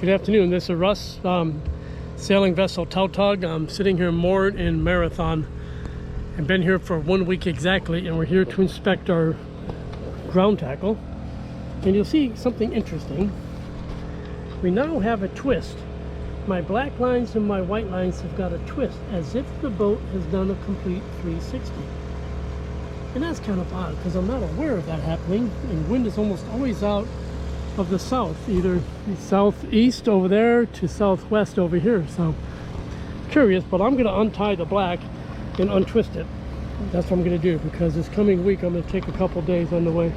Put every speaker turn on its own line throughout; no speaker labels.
Good afternoon. This is Russ, sailing vessel Tautog. I'm sitting here moored in Marathon. I've been here for 1 week exactly, and we're here to inspect our ground tackle. And you'll see something interesting. We now have a twist. My black lines and my white lines have got a twist, as if the boat has done a complete 360. And that's kind of odd, because I'm not aware of that happening, and wind is almost always out of the south, either southeast over there to southwest over here. So curious, but I'm going to untie the black and untwist it. That's what I'm going to do, because this coming week I'm going to take a couple days on the way.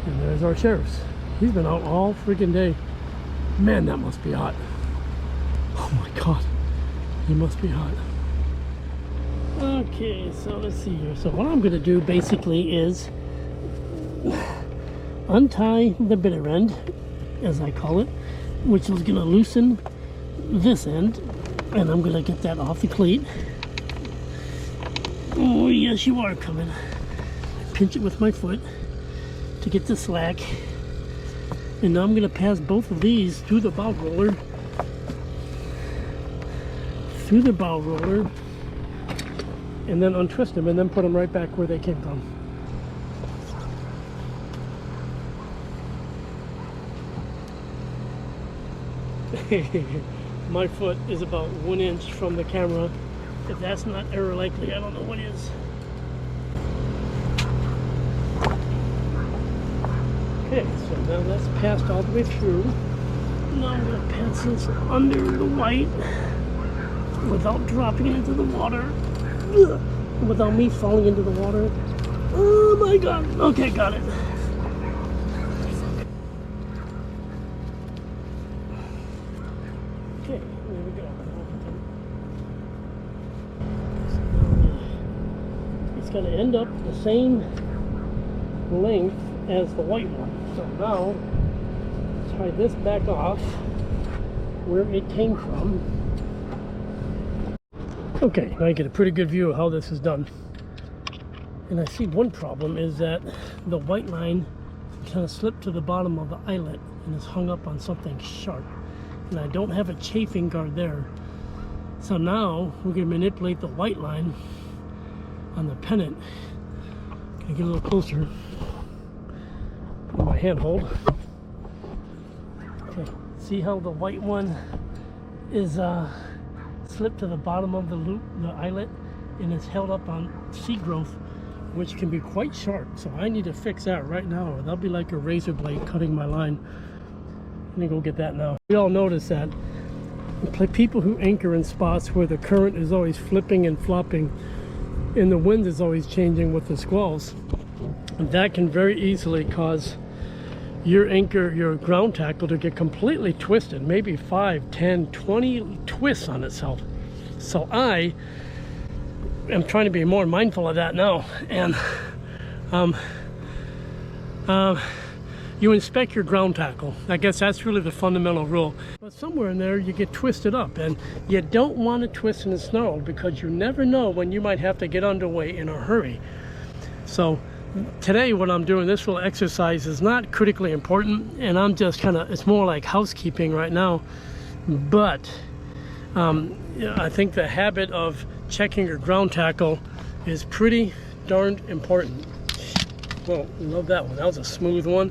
And there's our sheriff. He's been out all freaking day. Man, that must be hot. Oh my god, he must be hot. Okay, so let's see here. So what I'm going to do basically is untie the bitter end, as I call it, which is going to loosen this end, and I'm going to get that off the cleat. Oh yes, you are coming. Pinch it with my foot to get the slack, and now I'm going to pass both of these through the bow roller, and then untwist them, and then put them right back where they came from. My foot is about 1 inch from the camera. If that's not error likely, I don't know what is. Okay, so now that's passed all the way through. Now I'm going to pass this under the white without dropping it into the water. Without me falling into the water. Oh my god. Okay, got it. Okay, there we go. It's going to end up the same length as the white one. So now, tie this back off where it came from. Okay, now you get a pretty good view of how this is done. And I see one problem is that the white line kind of slipped to the bottom of the eyelet and is hung up on something sharp. And I don't have a chafing guard there. So now we're going to manipulate the white line on the pennant. Gonna get a little closer with my handhold. Okay, see how the white one is slipped to the bottom of the loop, the eyelet, and it's held up on sea growth, which can be quite sharp. So I need to fix that right now, or that'll be like a razor blade cutting my line. Let me go get that now. We all notice that people who anchor in spots where the current is always flipping and flopping and the wind is always changing with the squalls, that can very easily cause your anchor, your ground tackle, to get completely twisted, maybe 5, 10, 20 twists on itself. So I am trying to be more mindful of that now. And you inspect your ground tackle. I guess that's really the fundamental rule. But somewhere in there you get twisted up, and you don't want to twist and snarl, because you never know when you might have to get underway in a hurry. So today what I'm doing, this little exercise, is not critically important, and I'm just kind of, it's more like housekeeping right now. But I think the habit of checking your ground tackle is pretty darned important. Well, love that one. That was a smooth one.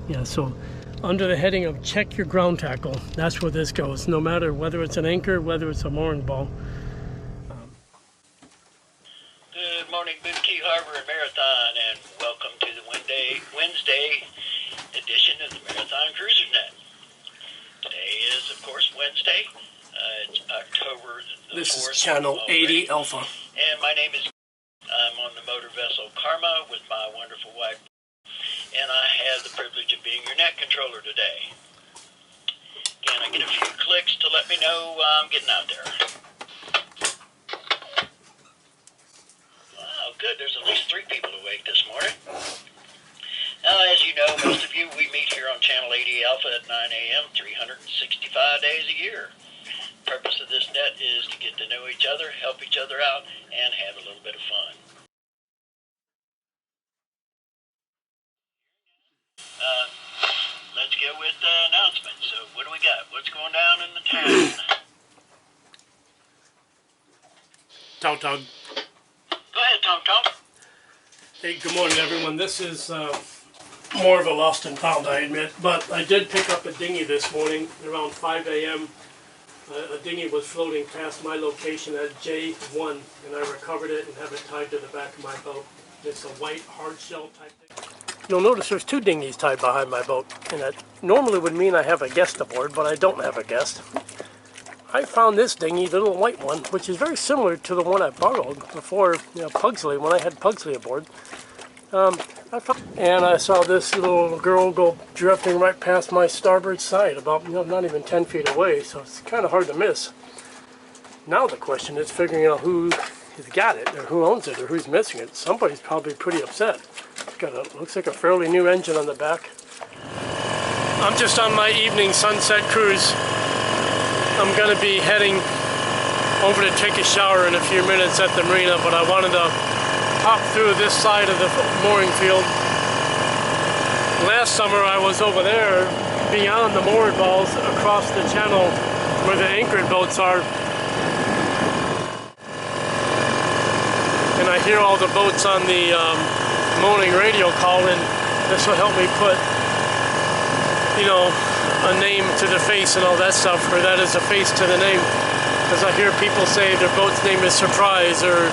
Yeah, so under the heading of check your ground tackle, that's where this goes, no matter whether it's an anchor, whether it's a mooring ball.
Good morning, Booty Harbor and Marathon, and welcome to the Wednesday edition of the Marathon Cruisers Net. Today is, of course, Wednesday. It's October the 4th.
This is channel 80 Alpha.
And my name is, I'm on the motor vessel Karma with my wonderful wife, and I have the privilege of being your net controller today. Can I get a few clicks to let me know I'm getting out there? Wow, good. There's at least 3 people awake this morning. Now, as you know, most of you, we meet here on channel 80 Alpha at 9 a.m. 365 days a year. The purpose of this net is to get to know each other, help each other out, and have a little bit of fun. let's get with announcements. So what do we got? What's going down in the town?
Tautog.
Go ahead, Tom Tom.
Hey, good morning, everyone. This is more of a lost and found, I admit, but I did pick up a dinghy this morning around 5 a.m. A dinghy was floating past my location at J1, and I recovered it and have it tied to the back of my boat. It's a white hard shell type thing. You'll notice there's two dinghies tied behind my boat, and that normally would mean I have a guest aboard, but I don't have a guest. I found this dinghy, the little white one, which is very similar to the one I borrowed before, Pugsley, when I had Pugsley aboard. And I saw this little girl go drifting right past my starboard side, about not even 10 feet away, so it's kind of hard to miss. Now the question is figuring out who has got it, or who owns it, or who's missing it. Somebody's probably pretty upset. It's got looks like a fairly new engine on the back. I'm just on my evening sunset cruise. I'm going to be heading over to take a shower in a few minutes at the marina, but I wanted to pop through this side of the mooring field. Last summer I was over there beyond the moored balls across the channel where the anchored boats are. And I hear all the boats on the morning radio call, and this will help me put, a name to the face and all that stuff, or that is a face to the name. Because I hear people say their boat's name is Surprise, or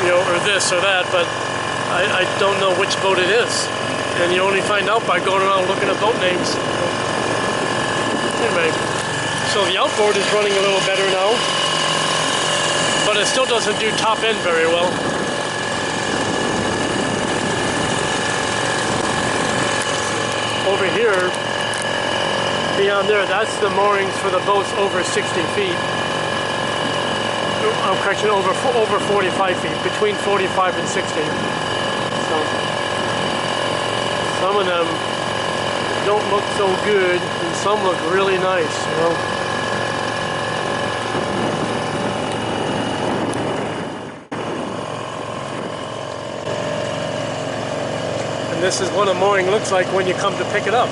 or this or that, but I don't know which boat it is. And you only find out by going around looking at boat names. Anyway, so the outboard is running a little better now, but it still doesn't do top end very well. Over here, beyond there, that's the moorings for the boats over 60 feet. I'm correction, over 45 feet, between 45 and 60. So some of them don't look so good, and some look really nice, And this is what a mooring looks like when you come to pick it up.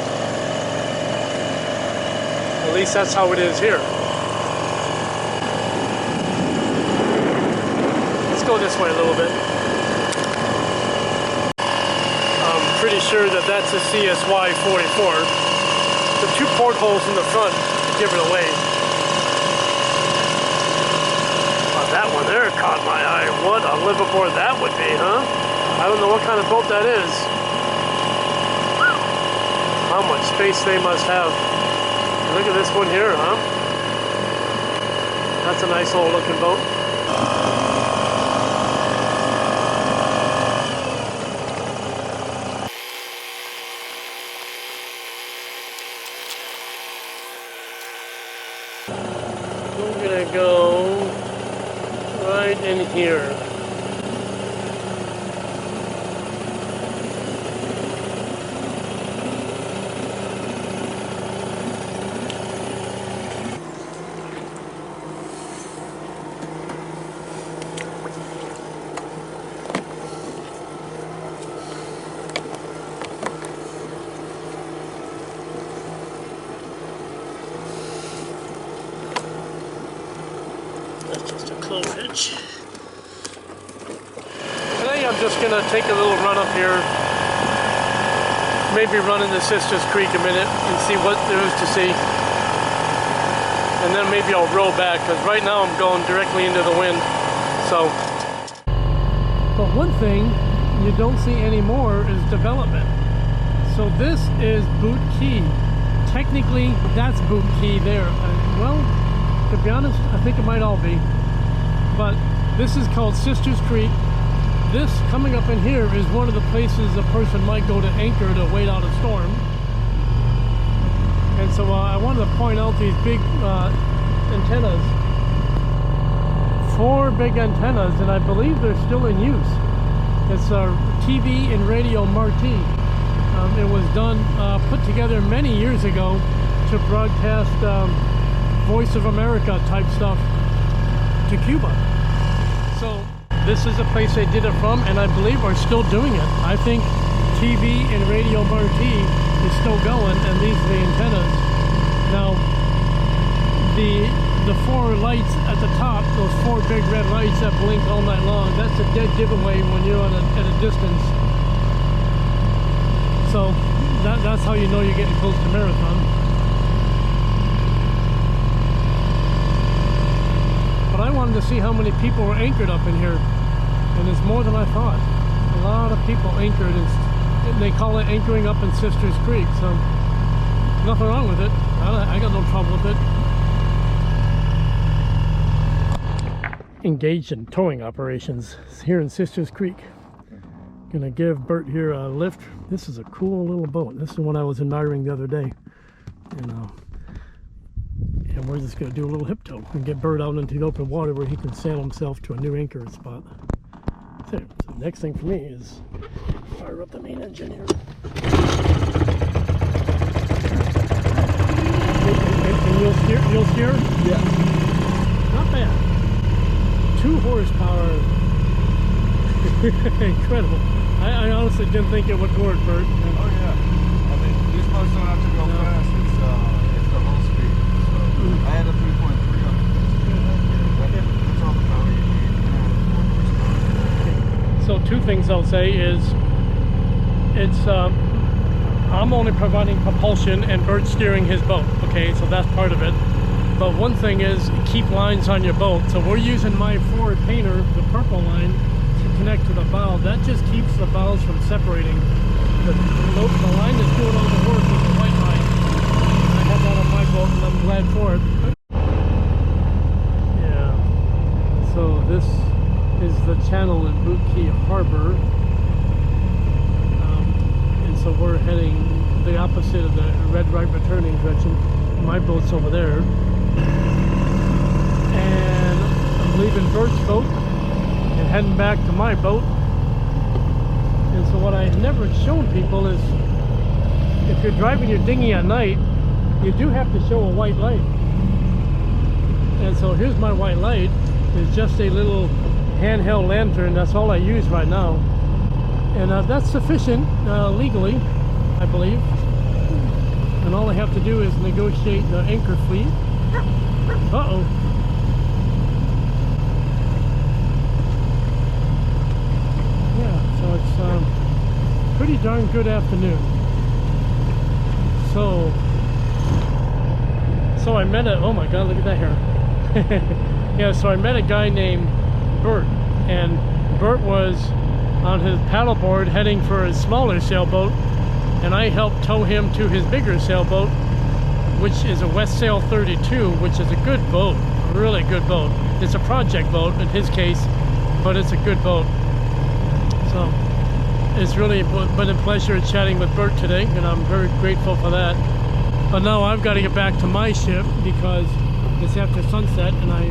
At least that's how it is here. Let's go this way a little bit. I'm pretty sure that that's a CSY 44. The two portholes in the front give it away. Oh, that one there caught my eye. What a liveaboard that would be, huh? I don't know what kind of boat that is. How much space they must have. Look at this one here, huh? That's a nice old looking boat. We're gonna go right in here. That's just a clove hitch. Today I'm just going to take a little run up here, maybe run into Sisters Creek a minute and see what there is to see. And then maybe I'll row back, because right now I'm going directly into the wind. So. But one thing you don't see anymore is development. So this is Boot Key. Technically, that's Boot Key there. Well, to be honest, I think it might all be. But this is called Sisters Creek. This coming up in here is one of the places a person might go to anchor to wait out a storm. And so I wanted to point out these big antennas. 4 big antennas, and I believe they're still in use. It's a TV and radio marquee. It was done, put together many years ago to broadcast Voice of America type stuff to Cuba. So this is a place they did it from, and I believe are still doing it. I think TV and radio marquee is still going, and these are the antennas. Now, the four lights at the top, those four big red lights that blink all night long, that's a dead giveaway when you're at a distance. So that's how you know you're getting close to Marathon. But I wanted to see how many people were anchored up in here, and it's more than I thought. A lot of people anchored, and they call it anchoring up in Sisters Creek, so nothing wrong with it. I got no trouble with it. Engaged in towing operations here in Sisters Creek. Gonna give Bert here a lift. This is a cool little boat. This is the one I was admiring the other day. And we're just gonna do a little hip tow and get Bert out into the open water where he can sail himself to a new anchor spot. So the next thing for me is fire up the main engine here. And you'll steer?
Yeah.
Not bad. 2 horsepower. Incredible. I honestly didn't think it would work, Bert.
Oh yeah. I mean, these boats don't have to go fast. It's the whole speed. So I had a 3.3 on it. That's all the power you need.
So 2 things I'll say is it's I'm only providing propulsion and Bert's steering his boat. Okay, so that's part of it. But one thing is keep lines on your boat. So we're using my forward painter, the purple line, to connect to the bow. That just keeps the bows from separating. The line that's doing all the work is the white line. I have that on my boat and I'm glad for it. Yeah. So this is the channel in Boot Key Harbor. And so we're heading the opposite of the red right returning direction. My boat's over there. And I'm leaving Bert's boat and heading back to my boat. And so what I've never shown people is if you're driving your dinghy at night, you do have to show a white light. And so here's my white light. It's just a little handheld lantern. That's all I use right now. And that's sufficient legally, I believe. And all I have to do is negotiate the anchor fleet. Uh-oh. Yeah, so it's pretty darn good afternoon. So I met oh my god, look at that hair. Yeah, so I met a guy named Bert, and Bert was on his paddleboard heading for his smaller sailboat, and I helped tow him to his bigger sailboat, which is a West Sail 32, which is a good boat, a really good boat. It's a project boat in his case, but it's a good boat. So it's really been a pleasure chatting with Bert today, and I'm very grateful for that. But now I've got to get back to my ship because it's after sunset, and I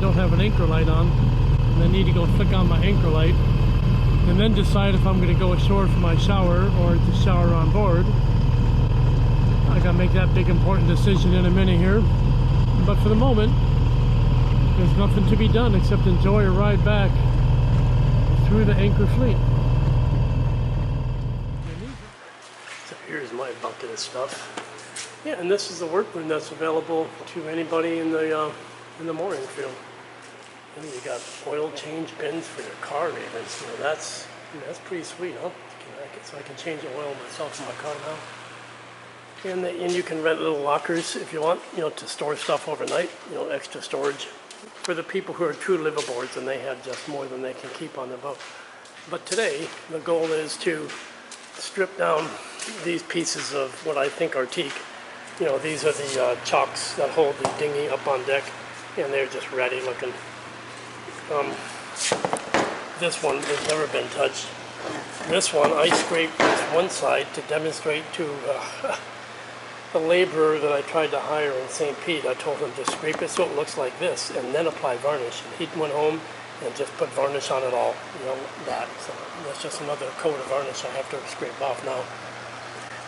don't have an anchor light on, and I need to go flick on my anchor light and then decide if I'm going to go ashore for my shower or to shower on board. I gotta make that big important decision in a minute here. But for the moment, there's nothing to be done except enjoy a ride back through the anchor fleet. So here's my bucket of stuff. Yeah, and this is the workroom that's available to anybody in the mooring field. And you got oil change bins for your car even. So that's pretty sweet, huh? So I can change the oil myself in my car now. And you can rent little lockers if you want, to store stuff overnight, extra storage for the people who are true liveaboards and they have just more than they can keep on their boat. But today, the goal is to strip down these pieces of what I think are teak. These are the chocks that hold the dinghy up on deck, and they're just ratty looking. This one has never been touched. This one, I scraped this one side to demonstrate to the laborer that I tried to hire in St. Pete. I told him to scrape it so it looks like this and then apply varnish. And he went home and just put varnish on it all, that. So that's just another coat of varnish I have to scrape off now.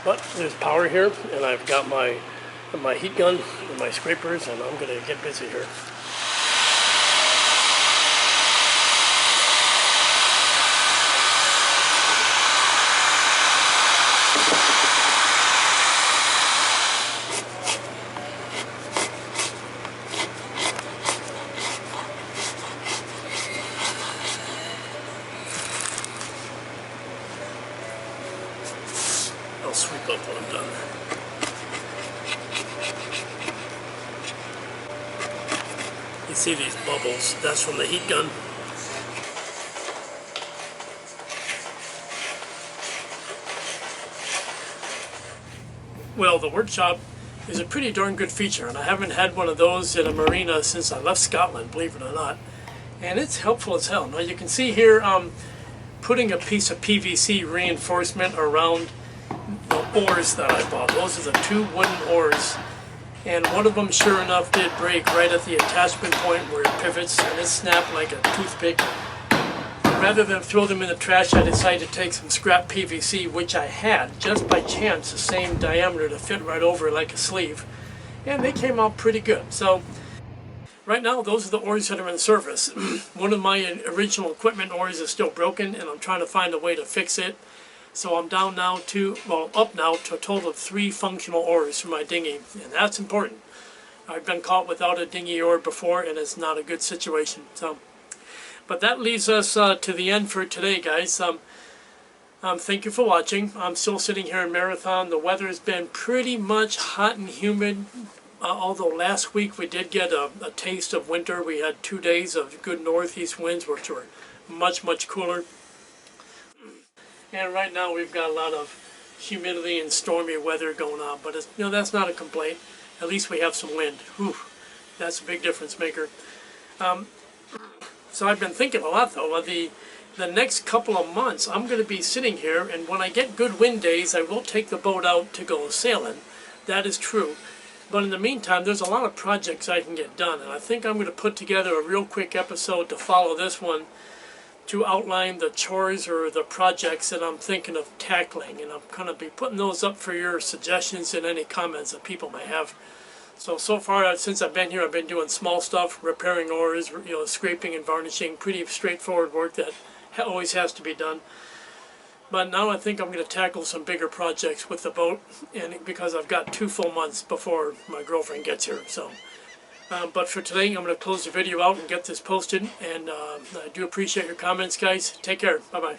But there's power here, and I've got my heat gun and my scrapers, and I'm gonna get busy here. when I'm done. You see these bubbles, that's from the heat gun. Well, the workshop is a pretty darn good feature, and I haven't had one of those in a marina since I left Scotland, believe it or not. And it's helpful as hell. Now you can see here putting a piece of PVC reinforcement around the oars that I bought. Those are the 2 wooden oars. And one of them, sure enough, did break right at the attachment point where it pivots, and it snapped like a toothpick. Rather than throw them in the trash, I decided to take some scrap PVC, which I had, just by chance, the same diameter to fit right over like a sleeve. And they came out pretty good. So, right now, those are the oars that are in service. One of my original equipment oars is still broken, and I'm trying to find a way to fix it. So I'm down now to, well, up now to a total of 3 functional oars for my dinghy, and that's important. I've been caught without a dinghy oar before, and it's not a good situation. So, but that leaves us to the end for today, guys. Thank you for watching. I'm still sitting here in Marathon. The weather has been pretty much hot and humid. Although last week we did get a taste of winter. We had 2 days of good northeast winds, which were much, much cooler. And right now we've got a lot of humidity and stormy weather going on, but it's, you know, that's not a complaint. At least we have some wind. Whew, that's a big difference maker. So I've been thinking a lot though. The next couple of months I'm going to be sitting here, and when I get good wind days I will take the boat out to go sailing. That is true. But in the meantime, there's a lot of projects I can get done, and I think I'm going to put together a real quick episode to follow this one, to outline the chores or the projects that I'm thinking of tackling, and I'm going to be putting those up for your suggestions and any comments that people may have. So far, since I've been here, I've been doing small stuff, repairing oars, you know, scraping and varnishing, pretty straightforward work that always has to be done. But now I think I'm going to tackle some bigger projects with the boat, and because I've got 2 full months before my girlfriend gets here. So. But for today, I'm going to close the video out and get this posted, and I do appreciate your comments, guys. Take care. Bye-bye.